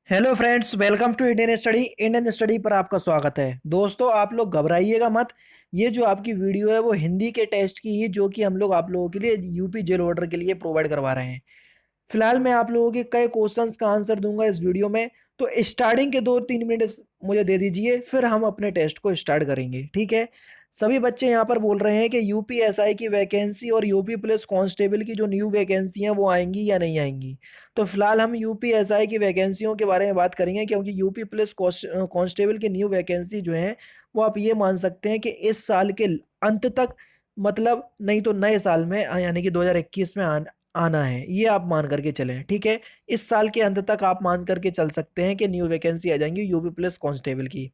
Hello friends, welcome to Indian study पर आपका स्वागत है। दोस्तों, आप लोग घबराइएगा मत। ये जो आपकी वीडियो है वो हिंदी के टेस्ट की है, जो कि हम लोग आप लोगों के लिए यूपी जेल ऑर्डर के लिए प्रोवाइड करवा रहे हैं। फिलहाल मैं आप लोगों के कई क्वेश्चंस का आंसर दूंगा इस वीडियो में। तो स्टार्टिंग के 2-3 मिनट मुझे दे दीजिए, फिर हम अपने टेस्ट को स्टार्ट करेंगे, ठीक है। सभी बच्चे यहाँ पर बोल रहे हैं कि यूपीएसआई की वैकेंसी और यूपी पुलिस कांस्टेबल की जो न्यू वैकेंसी हैं वो आएंगी या नहीं आएंगी। तो फिलहाल हम यूपीएसआई की वैकेंसियों के बारे में बात करेंगे, क्योंकि यूपी पुलिस कांस्टेबल की न्यू वैकेंसी जो है वो आप ये मान सकते हैं कि इस साल के अंत तक, मतलब नहीं तो नए साल में यानी कि 2021 में आना है। ये आप मान करके चलें, ठीक है। इस साल के अंत तक आप मान करके चल सकते हैं कि न्यू वैकेंसी आ जाएंगी यूपी पुलिस कांस्टेबल की।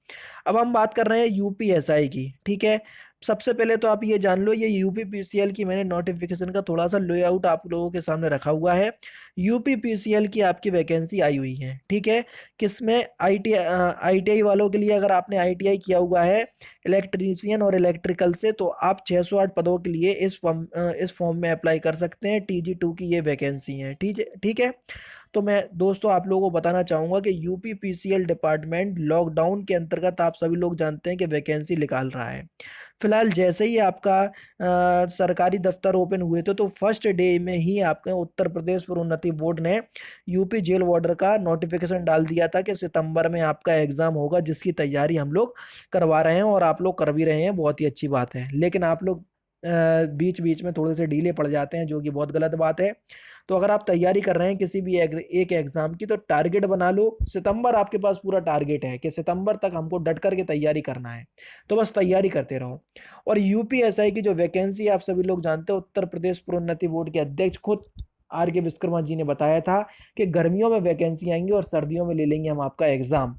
अब हम बात कर रहे हैं यूपीएसआई की, ठीक है। सबसे पहले तो आप ये जान लो, ये यूपी पीसीएल की मैंने नोटिफिकेशन का थोड़ा सा लेआउट आप लोगों के सामने रखा हुआ है। यूपी पीसीएल की आपकी वैकेंसी आई हुई है, ठीक है। किसमें? आईटीआई वालों के लिए, अगर आपने आईटीआई किया हुआ है इलेक्ट्रीशियन और इलेक्ट्रिकल से, तो आप 608 पदों के लिए इस फॉर्म में अप्लाई कर सकते हैं। TG2 की ये वैकेंसी है, ठीक है, ठीक है। तो मैं दोस्तों आप लोगों को बताना चाहूंगा कि यूपी पीसीएल डिपार्टमेंट लॉकडाउन के अंतर्गत आप सभी लोग जानते हैं कि वैकेंसी निकाल रहा है। फिलहाल जैसे ही आपका सरकारी दफ्तर ओपन हुए थे, तो फर्स्ट डे में ही आपके उत्तर प्रदेश प्रोन्नति बोर्ड ने यूपी जेल वार्डर का नोटिफिकेशन डाल दिया था कि सितंबर में आपका एग्जाम होगा, जिसकी तैयारी हम लोग करवा रहे हैं और आप लोग कर भी रहे हैं। बहुत ही अच्छी बात है, लेकिन आप लोग बीच बीच में थोड़े से ढीले पड़ जाते हैं, जो कि बहुत गलत बात है। तो अगर आप तैयारी कर रहे हैं किसी भी एक एग्जाम की, तो टारगेट बना लो। सितंबर आपके पास पूरा टारगेट है कि सितंबर तक हमको डट करके तैयारी करना है। तो बस तैयारी करते रहो। और यूपीएसआई की जो वैकेंसी आप सभी लोग जानते हो, उत्तर प्रदेश प्रोन्नति बोर्ड के अध्यक्ष खुद आर के विश्वकर्मा जी ने बताया था कि गर्मियों में वैकेंसी आएंगी और सर्दियों में ले लेंगे हम आपका एग्जाम।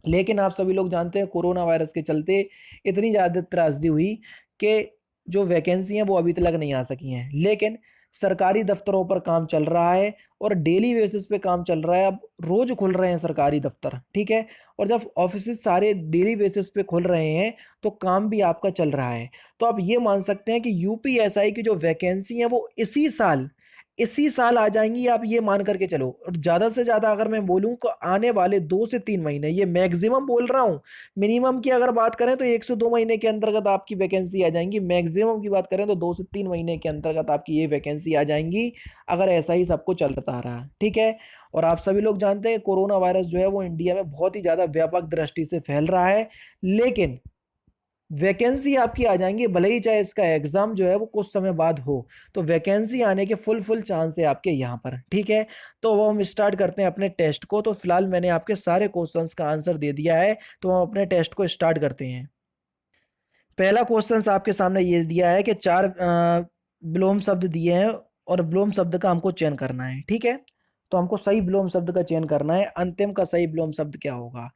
लेकिन आप सभी लोग जानते हैं कोरोना वायरस के चलते इतनी ज़्यादा त्रासदी हुई कि जो वैकेंसी हैं वो अभी तक नहीं आ सकी हैं। लेकिन सरकारी दफ्तरों पर काम चल रहा है और डेली बेसिस पे काम चल रहा है। अब रोज खुल रहे हैं सरकारी दफ्तर, ठीक है। और जब ऑफिस सारे डेली बेसिस पे खुल रहे हैं, तो काम भी आपका चल रहा है। तो आप ये मान सकते हैं कि यूपीएसआई की जो वैकेंसी है वो इसी साल आ जाएंगी। आप ये मान करके चलो। और ज्यादा से ज्यादा अगर मैं बोलूं तो आने वाले 2 से 3 महीने, ये मैक्सिमम बोल रहा हूं। मिनिमम की अगर बात करें तो 1 से 2 महीने के अंतर्गत आपकी वैकेंसी आ जाएंगी। मैक्सिमम की बात करें तो 2 से 3 महीने के अंतर्गत आपकी ये वैकेंसी आ जाएंगी, अगर ऐसा ही सबको चलता रहा, ठीक है। और आप सभी लोग जानते हैं कोरोना वायरस जो है वो इंडिया में बहुत ही ज्यादा व्यापक दृष्टि से फैल रहा है। लेकिन वैकेंसी आपकी आ जाएंगी, भले ही चाहे इसका एग्जाम जो है वो कुछ समय बाद हो। तो वैकेंसी आने के फुल फुल चांस है आपके यहाँ पर, ठीक है। तो वो हम स्टार्ट करते हैं अपने टेस्ट को। तो फिलहाल मैंने आपके सारे क्वेश्चंस का आंसर दे दिया है, तो हम अपने टेस्ट को स्टार्ट करते हैं। पहला क्वेश्चन आपके सामने ये दिया है कि चार विलोम शब्द दिए हैं और विलोम शब्द का हमको चयन करना है, ठीक है। तो हमको सही विलोम शब्द का चयन करना है। अंतिम का सही विलोम शब्द क्या होगा?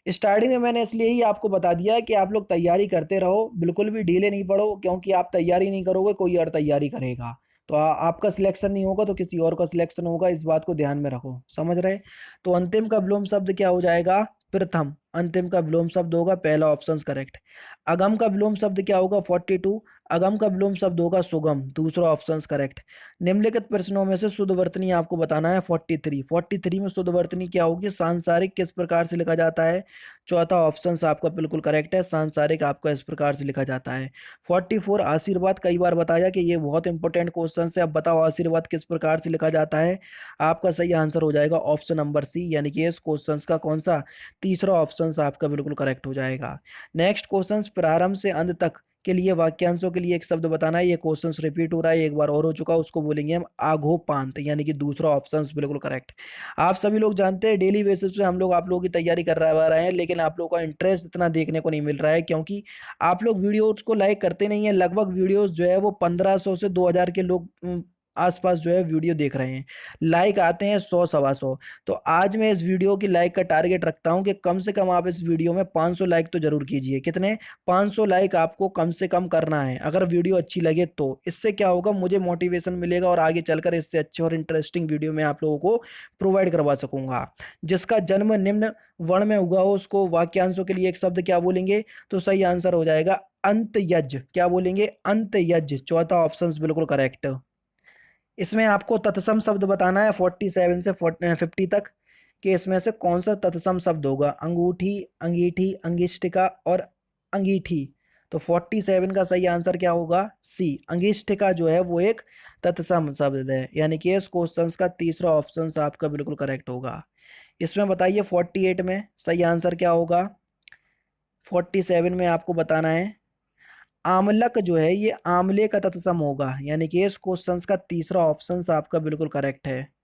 स्टार्टिंग में मैंने इसलिए ही आपको बता दिया कि आप लोग तैयारी करते रहो, बिल्कुल भी ढीले नहीं पड़ो, क्योंकि आप तैयारी नहीं करोगे कोई और तैयारी करेगा। तो आपका सिलेक्शन नहीं होगा तो किसी और का सिलेक्शन होगा, इस बात को ध्यान में रखो, समझ रहे। तो अंतिम का विलोम शब्द क्या हो जाएगा? प्रथम। अंतिम का विलोम शब्द होगा पहला, ऑप्शन करेक्ट। अगम का विलोम शब्द क्या होगा? 42। अगम का विलोम शब्द होगा सुगम, दूसरा ऑप्शन करेक्ट। निम्नलिखित प्रश्नों में से शुद्ध वर्तनी आपको बताना है। 43, 43 में शुद्ध वर्तनी क्या होगी? सांसारिक किस प्रकार से लिखा जाता है? चौथा ऑप्शन आपका बिल्कुल करेक्ट है, सांसारिक आपका इस प्रकार से लिखा जाता है। 44 आशीर्वाद, कई बार बताया कि ये बहुत इंपॉर्टेंट क्वेश्चन है। अब बताओ आशीर्वाद किस प्रकार से लिखा जाता है? आपका सही आंसर हो जाएगा ऑप्शन नंबर सी, यानी कि इस क्वेश्चन का कौन सा? तीसरा ऑप्शन आपका बिल्कुल करेक्ट हो जाएगा। नेक्स्ट क्वेश्चन, प्रारंभ से अंत तक के लिए वाक्यांशों के लिए एक शब्द बताना है। ये क्वेश्चन रिपीट हो रहा है, एक बार और हो चुका, उसको बोलेंगे हम आघोपांत, यानी कि दूसरा ऑप्शन बिल्कुल करेक्ट। आप सभी लोग जानते हैं डेली बेसिस पे हम लोग आप लोगों की तैयारी करवा रहे हैं, लेकिन आप लोगों का इंटरेस्ट इतना देखने को नहीं मिल रहा है, क्योंकि आप लोग वीडियोज को लाइक करते नहीं है। लगभग वीडियोज जो है वो 1500 से 2000 के लोग आसपास जो है वीडियो देख रहे हैं। लाइक आते हैं 100 सवा 100। तो आज मैं इस वीडियो की लाइक का टारगेट रखता हूं कि कम से कम आप इस वीडियो में 500 लाइक तो जरूर कीजिए। कितने? 500 लाइक आपको कम से कम करना है, अगर वीडियो अच्छी लगे तो। इससे क्या होगा, मुझे मोटिवेशन मिलेगा और आगे चलकर इससे अच्छे और इंटरेस्टिंग वीडियो मैं आप लोगों को प्रोवाइड करवा सकूंगा। जिसका जन्म निम्न वर्ण में हुआ हो, उसको वाक्यांशों के लिए एक शब्द क्या बोलेंगे? तो सही आंसर हो जाएगा अंतयज। क्या बोलेंगे? अंतयज, चौथा ऑप्शन बिल्कुल करेक्ट। इसमें आपको तत्सम शब्द बताना है 47 से 50 तक, कि इसमें से कौन सा तत्सम शब्द होगा। अंगूठी, अंगीठी, अंगिष्टिका और अंगीठी। तो 47 का सही आंसर क्या होगा, सी, अंगिष्टिका जो है वो एक तत्सम शब्द है, यानी कि इस क्वेश्चन का तीसरा ऑप्शन आपका बिल्कुल करेक्ट होगा। इसमें बताइए 48 में सही आंसर क्या होगा। 47 में आपको बताना है आमलक जो है ये आमले का तत्सम होगा, यानी कि इस क्वेश्चन का तीसरा ऑप्शन आपका बिल्कुल करेक्ट है।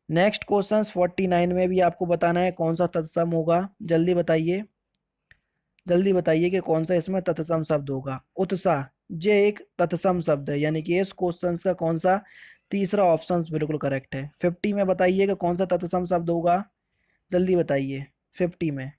नेक्स्ट क्वेश्चन 49 में भी आपको बताना है कौन सा तत्सम होगा। जल्दी बताइए, जल्दी बताइए कि कौन सा इसमें तत्सम शब्द होगा। उत्साह, ये एक तत्सम शब्द है, यानी कि इस क्वेश्चन का कौन सा तीसरा ऑप्शन बिल्कुल करेक्ट है। 50 में बताइए कि कौन सा तत्सम शब्द होगा। जल्दी बताइए 50 में।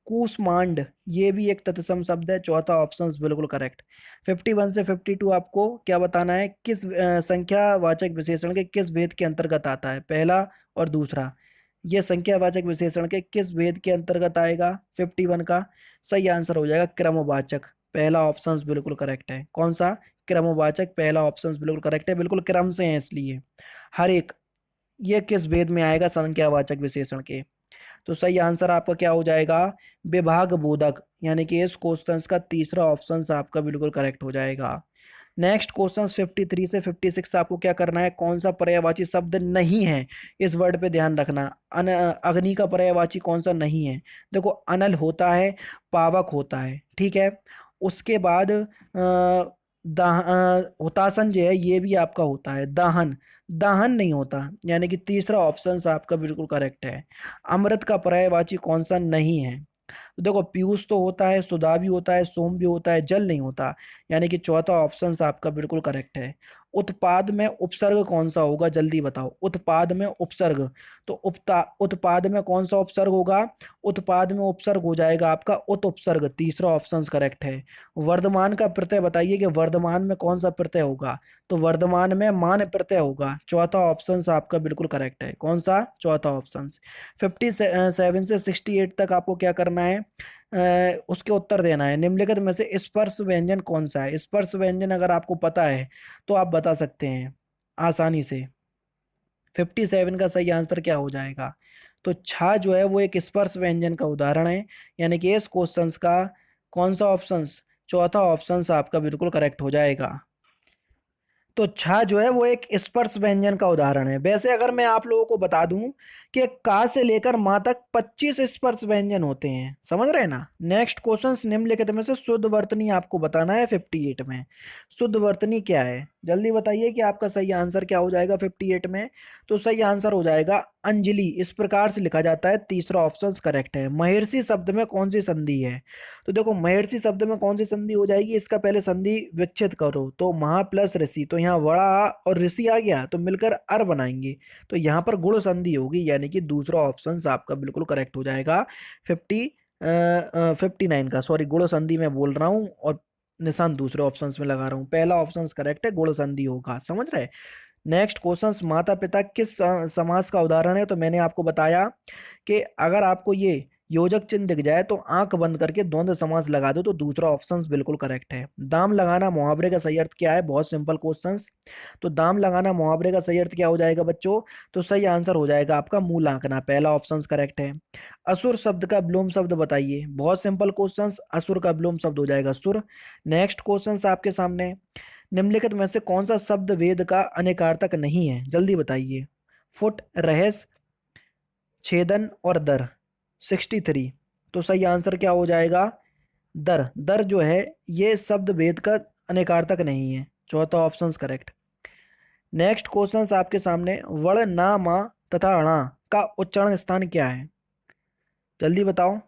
कूष्मांड, ये भी एक तत्सम शब्द है, चौथा ऑप्शन बिल्कुल करेक्ट। 51 से 52 आपको क्या बताना है, किस संख्यावाचक विशेषण के किस वेद के अंतर्गत आता है, पहला और दूसरा। ये संख्यावाचक विशेषण के किस वेद के अंतर्गत आएगा। 51 का सही आंसर हो जाएगा क्रमवाचक, पहला ऑप्शन बिल्कुल करेक्ट है। कौन सा, क्रमवाचक, पहला ऑप्शन बिल्कुल करेक्ट है, बिल्कुल क्रम से है इसलिए हर एक। ये किस वेद में आएगा संख्यावाचक विशेषण के। तो सही आंसर आपका क्या हो जाएगा, विभाग बोधक, यानी कि इस क्वेश्चन का तीसरा ऑप्शन आपका बिल्कुल करेक्ट हो जाएगा। नेक्स्ट क्वेश्चन 53 से 56 आपको क्या करना है, कौन सा पर्यायवाची शब्द नहीं है, इस वर्ड पे ध्यान रखना। अग्नि का पर्यायवाची कौन सा नहीं है। देखो अनल होता है, पावक होता है, ठीक है। उसके बाद हुतासन जो है ये भी आपका होता है। दाहन, दाहन नहीं होता, यानी कि तीसरा ऑप्शन आपका बिल्कुल करेक्ट है। अमृत का पर्यायवाची कौन सा नहीं है। तो देखो पीयूष तो होता है, सुधा भी होता है, सोम भी होता है, जल नहीं होता, यानी कि चौथा ऑप्शन आपका बिल्कुल करेक्ट है। उत्पाद में उपसर्ग कौन सा होगा, जल्दी बताओ। उत्पाद में उपसर्ग, तो उत्पाद में कौन सा उपसर्ग होगा। उत्पाद में उपसर्ग हो जाएगा आपका उत उपसर्ग, तीसरा ऑप्शन करेक्ट है। वर्धमान का प्रत्यय बताइए कि वर्धमान में कौन सा प्रत्यय होगा। तो वर्धमान में मान प्रत्यय होगा, चौथा ऑप्शन आपका बिल्कुल करेक्ट है। कौन सा, चौथा ऑप्शन। 57 से 68 तक आपको क्या करना है, उसके उत्तर देना है। निम्नलिखित में से स्पर्श व्यंजन कौन सा है। स्पर्श व्यंजन अगर आपको पता है तो आप बता सकते हैं आसानी से। 57 का सही आंसर क्या हो जाएगा। तो छा जो है वो एक स्पर्श व्यंजन का उदाहरण है, यानी कि इस क्वेश्चन का कौन सा ऑप्शन, चौथा ऑप्शन आपका बिल्कुल करेक्ट हो जाएगा। तो छा जो है वो एक स्पर्श व्यंजन का उदाहरण है। वैसे अगर मैं आप लोगों को बता दूं कि का से लेकर मां तक 25 स्पर्श व्यंजन होते हैं, समझ रहे हैं ना। नेक्स्ट क्वेश्चन निम्नलिखित में से शुद्ध वर्तनी आपको बताना है 58 में। शुद्ध वर्तनी क्या है, जल्दी बताइए कि आपका सही आंसर क्या हो जाएगा 58 में। तो सही आंसर हो जाएगा अंजलि, इस प्रकार से लिखा जाता है, तीसरा ऑप्शन करेक्ट है। महर्षि शब्द में कौन सी संधि है। तो देखो महर्षि शब्द में कौन सी संधि हो जाएगी, इसका पहले संधि विच्छेद करो, तो महा प्लस ऋषि, तो यहाँ वड़ा और ऋषि आ गया तो मिलकर अर बनाएंगे, तो यहाँ पर गुण संधि होगी, यानी कि दूसरा ऑप्शन आपका बिल्कुल करेक्ट हो जाएगा। 59 का, सॉरी गुण संधि में बोल रहा हूँ और निशान दूसरे ऑप्शंस में लगा रहा हूँ, पहला ऑप्शन करेक्ट है, गुण संधि होगा, समझ रहे। नेक्स्ट क्वेश्चन माता पिता किस समास का उदाहरण है। तो मैंने आपको बताया कि अगर आपको ये योजक चिन्ह दिख जाए तो आंख बंद करके द्वंद्व समास लगा दो, तो दूसरा ऑप्शन बिल्कुल करेक्ट है। दाम लगाना मुहावरे का सही अर्थ क्या है, बहुत सिंपल क्वेश्चन। तो दाम लगाना मुहावरे का सही अर्थ क्या हो जाएगा बच्चों। तो सही आंसर हो जाएगा आपका मूल आंकना, पहला ऑप्शन करेक्ट है। असुर शब्द का विलोम शब्द बताइए, बहुत सिंपल क्वेश्चन, असुर का विलोम शब्द हो जाएगा सुर। नेक्स्ट क्वेश्चन आपके सामने, निम्नलिखित में से कौन सा शब्द वेद का अनेकार्थक नहीं है, जल्दी बताइए। फुट, रहस्य, छेदन और दर। 63, तो सही आंसर क्या हो जाएगा, दर। दर जो है ये शब्द वेद का अनेकार्थक नहीं है, चौथा ऑप्शन करेक्ट। नेक्स्ट क्वेश्चन आपके सामने, वर्ण ना मा तथा णा का उच्चारण स्थान क्या है, जल्दी बताओ।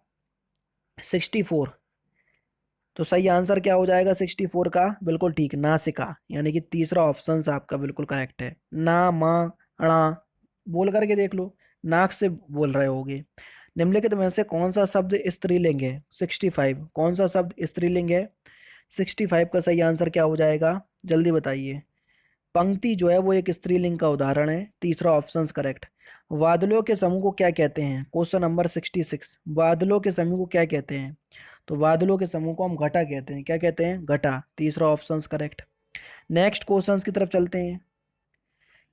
64, तो सही आंसर क्या हो जाएगा 64 का, बिल्कुल ठीक, नासिका, यानी कि तीसरा ऑप्शन आपका बिल्कुल करेक्ट है। ना मा णा बोल करके देख लो, नाक से बोल रहे होगे। निम्नलिखित में से कौन सा शब्द स्त्रीलिंग है। 65, कौन सा शब्द स्त्रीलिंग है। 65 का सही आंसर क्या हो जाएगा, जल्दी बताइए। पंक्ति जो है वो एक स्त्रीलिंग का उदाहरण है, तीसरा ऑप्शन करेक्ट। बादलों के समूह को क्या कहते हैं, क्वेश्चन नंबर 66, बादलों के समूह को क्या कहते हैं। तो बादलों के समूह को हम घटा कहते हैं, क्या कहते हैं, घटा, तीसरा ऑप्शन करेक्ट। नेक्स्ट क्वेश्चन की तरफ चलते हैं।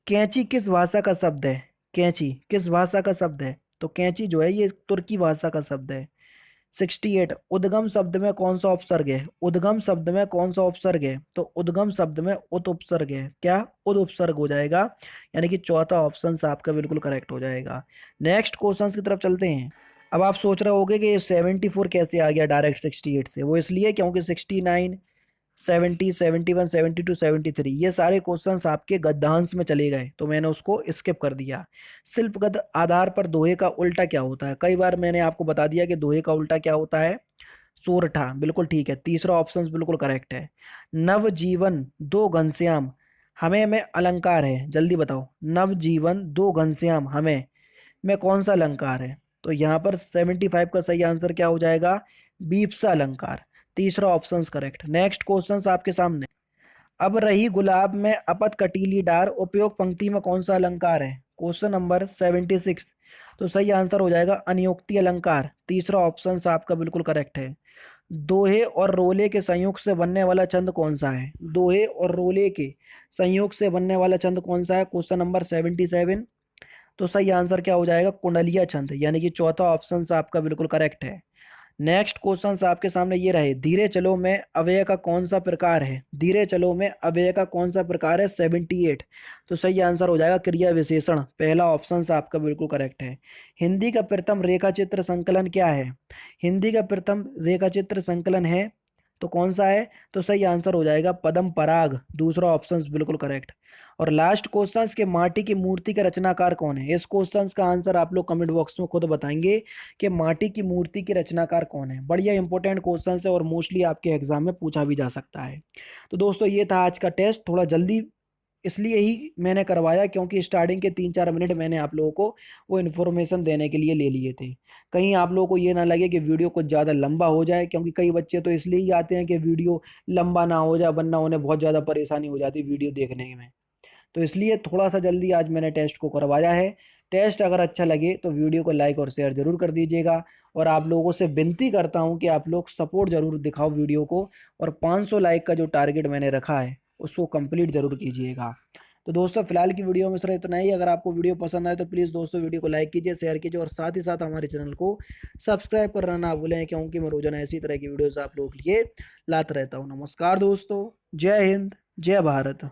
कैंची किस भाषा का शब्द है, कैंची किस भाषा का शब्द है। तो कैंची जो है ये तुर्की भाषा का शब्द है। 68, उद्गम शब्द में कौन सा उपसर्ग है? उद्गम शब्द में कौन सा उपसर्ग है? तो उद्गम शब्द में उत उपसर्ग है। क्या? उद उपसर्ग हो जाएगा, यानी कि चौथा ऑप्शन आपका बिल्कुल करेक्ट हो जाएगा। नेक्स्ट क्वेश्चन की तरफ चलते हैं। अब आप सोच रहे होगे कि ये 74 कैसे आ गया डायरेक्ट 68 से। वो इसलिए क्योंकि 69, 70, 71, 72, 73 ये सारे क्वेश्चंस आपके गद्यांश में चले गए, तो मैंने उसको स्किप कर दिया। शिल्पगत आधार पर दोहे का उल्टा क्या होता है? कई बार मैंने आपको बता दिया कि दोहे का उल्टा क्या होता है। सोरठा, बिल्कुल ठीक है, तीसरा ऑप्शन बिल्कुल करेक्ट है। नवजीवन दो घनश्याम हमें में अलंकार है, जल्दी बताओ। नवजीवन दो घनश्याम हमें में कौन सा अलंकार है? तो यहाँ पर 75 का सही आंसर क्या हो जाएगा? बीपसा अलंकार, तीसरा ऑप्शन करेक्ट। नेक्स्ट क्वेश्चन आपके सामने। अब रही गुलाब में अपत कटीली डार उपयोग पंक्ति में कौन सा अलंकार है? Question number 76। तो सही आंसर हो जाएगा अनियोक्ति अलंकार, तीसरा ऑप्शन आपका बिल्कुल करेक्ट है। दोहे और रोले के संयोग से बनने वाला छंद कौन सा है? दोहे और रोले के संयोग से बनने वाला छंद कौन सा है? Question number 77। तो सही आंसर क्या हो जाएगा? कुंडलिया छंद, यानी कि चौथा ऑप्शन आपका बिल्कुल करेक्ट है। नेक्स्ट क्वेश्चन आपके सामने ये रहे। धीरे चलो में अव्यय का कौन सा प्रकार है? धीरे चलो में अव्यय का कौन सा प्रकार है? 78। तो सही आंसर हो जाएगा क्रिया विशेषण, पहला ऑप्शन आपका बिल्कुल करेक्ट है। हिंदी का प्रथम रेखा चित्र संकलन क्या है? हिंदी का प्रथम रेखा चित्र संकलन है, तो कौन सा है? तो सही आंसर हो जाएगा पद्म पराग, दूसरा ऑप्शन बिल्कुल करेक्ट। और लास्ट क्वेश्चन के माटी की मूर्ति का रचनाकार कौन है? इस क्वेश्चन का आंसर आप लोग कमेंट बॉक्स में खुद बताएंगे कि माटी की मूर्ति के रचनाकार कौन है। बढ़िया इंपॉर्टेंट क्वेश्चन है और मोस्टली आपके एग्जाम में पूछा भी जा सकता है। तो दोस्तों ये था आज का टेस्ट, थोड़ा जल्दी इसलिए ही मैंने करवाया क्योंकि स्टार्टिंग के 3-4 मिनट मैंने आप लोगों को वो इन्फॉर्मेशन देने के लिए ले लिए थे। कहीं आप लोगों को ये ना लगे कि वीडियो कुछ ज़्यादा लंबा हो जाए, क्योंकि कई बच्चे तो इसलिए ही आते हैं कि वीडियो लंबा ना हो जाए, वरना उन्हें बहुत ज़्यादा परेशानी हो जाती है वीडियो देखने में। तो इसलिए थोड़ा सा जल्दी आज मैंने टेस्ट को करवाया है। टेस्ट अगर अच्छा लगे तो वीडियो को लाइक और शेयर जरूर कर दीजिएगा, और आप लोगों से विनती करता हूं कि आप लोग सपोर्ट जरूर दिखाओ वीडियो को, और 500 लाइक का जो टारगेट मैंने रखा है उसको कंप्लीट जरूर कीजिएगा। तो दोस्तों फिलहाल की वीडियो में सिर्फ इतना ही। अगर आपको वीडियो पसंद आए तो प्लीज़ दोस्तों वीडियो को लाइक कीजिए, शेयर कीजिए, और साथ ही साथ हमारे चैनल को सब्सक्राइब करना ना भूलें, क्योंकि मैं रोजाना इसी तरह की वीडियोस आप लोगों के लिए लाता रहता हूँ। नमस्कार दोस्तों, जय हिंद, जय भारत।